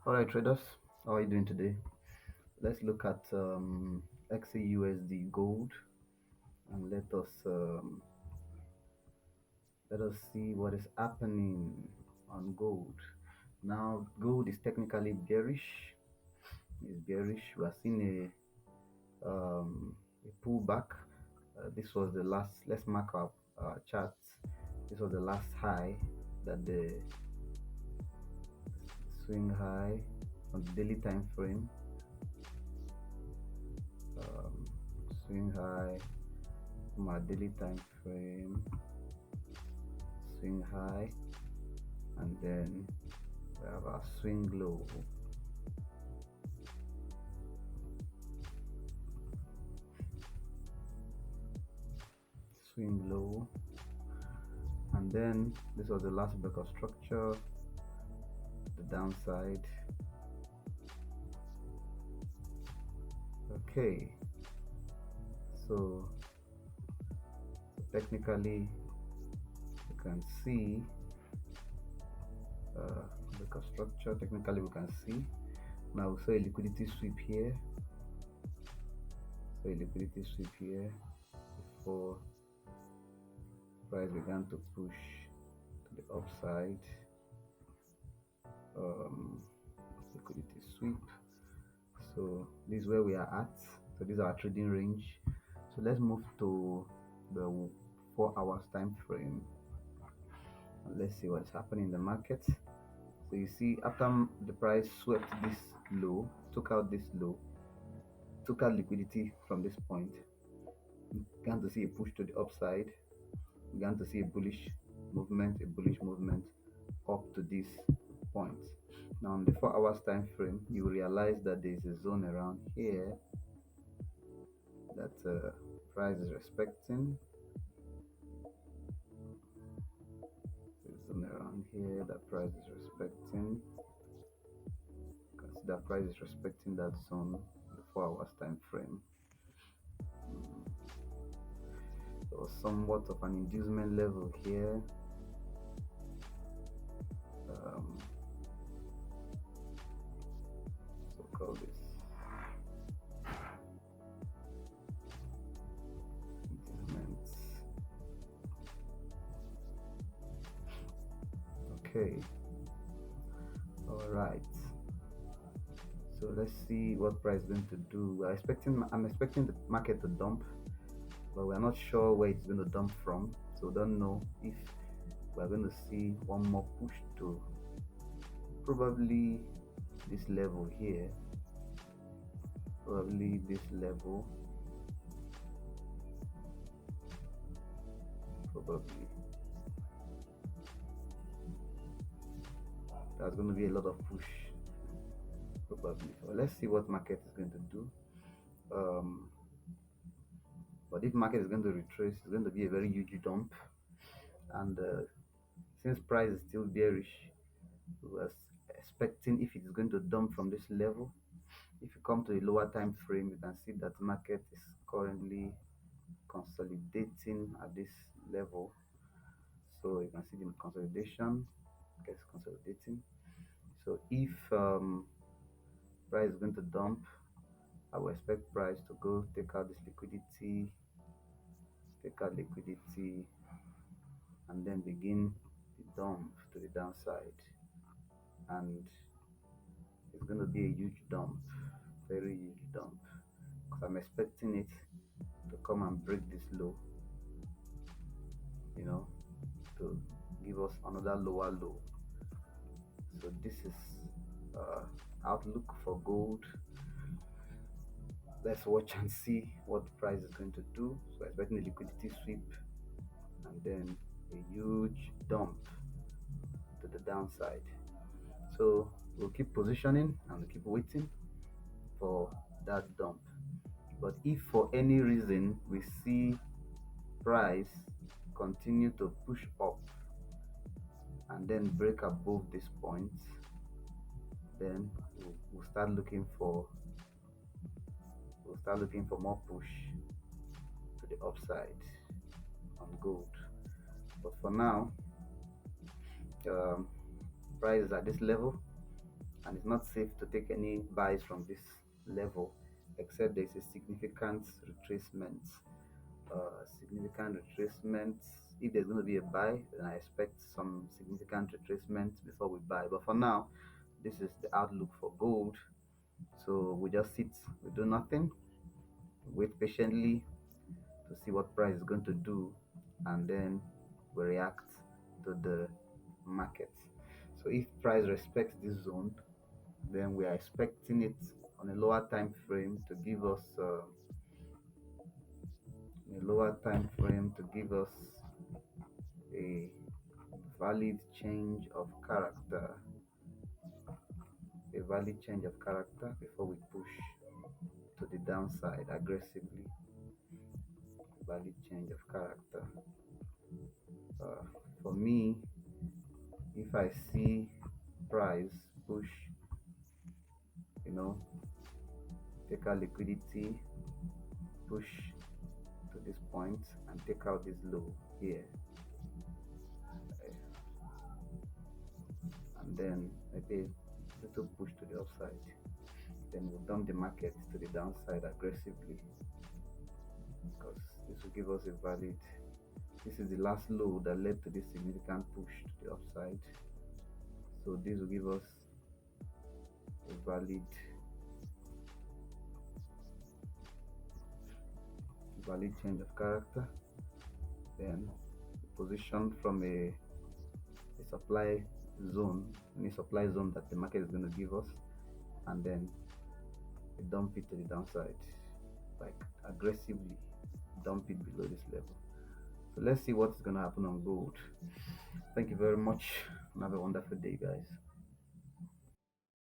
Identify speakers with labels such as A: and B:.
A: All right, traders, how are you doing today? Let's look at XAUUSD gold and let us see what is happening on gold. Now, gold is technically bearish. It's bearish. We are seeing a pullback. This was the last. Let's mark up charts. This was the last high that the swing high on the daily time frame. Um, Swing high from our daily time frame, swing high, and then we have our swing low. Swing low, and then this was the last break of structure, the downside. Okay, so technically you can see break of structure. Technically we can see now. So a liquidity sweep here. So a liquidity sweep here before price began to push to the upside. Liquidity sweep. So this is where we are at. So this is our trading range. So let's move to the 4 hours time frame and let's see what's happening in the market. So you see, after the price swept this low, took out this low, took out liquidity from this point, we began to see a push to the upside, we began to see a bullish movement up to this point. Now on the 4 hours time frame, you will realize that there is a zone around here that price is respecting. There's a zone around here that price is respecting. You can see that price is respecting that zone, the 4 hours time frame. There was somewhat of an inducement level here. So call this inducement. Okay. All right. So let's see what price is going to do. I'm expecting the market to dump, but we're not sure where it's going to dump from. So we don't know if we're going to see one more push to probably this level here, probably this level, probably there's going to be a lot of push, probably. So let's see what market is going to do. But if market is going to retrace, it's going to be a very huge dump, and since price is still bearish, we are expecting if it is going to dump from this level. If you come to a lower time frame, you can see that market is currently consolidating at this level. So you can see the consolidation, gets consolidating. So if price is going to dump, I will expect price to go take out this liquidity, and then begin the dump to the downside. And it's going to be a huge dump, very huge dump, because I'm expecting it to come and break this low, to give us another lower low. So this is outlook for gold. Let's watch and see what the price is going to do. So expecting a liquidity sweep and then a huge dump to the downside. So we'll keep positioning and we'll keep waiting for that dump. But if for any reason we see price continue to push up and then break above this point, then we'll start looking for more push to the upside on gold. But for now, price is at this level. and it's not safe to take any buys from this level except there's a significant retracement. Significant retracement. If there's going to be a buy, then I expect some significant retracement before we buy. But for now, this is the outlook for gold. So we just sit, we do nothing, wait patiently to see what price is going to do, and then we react to the market. So if price respects this zone, then we are expecting it on a lower time frame to give us a valid change of character, before we push to the downside aggressively. Valid change of character. Uh, for me, if I see price push, you know, take out liquidity, push to this point, and take out this low here, and then maybe a little push to the upside. Then we'll dump the market to the downside aggressively because this will give us a valid. This is the last low that led to this significant push to the upside. So this will give us a valid change of character. Then position from a supply zone, any supply zone that the market is going to give us, and then we dump it to the downside, like aggressively dump it below this level. So let's see what's going to happen on gold. Thank you very much and have a wonderful day, guys.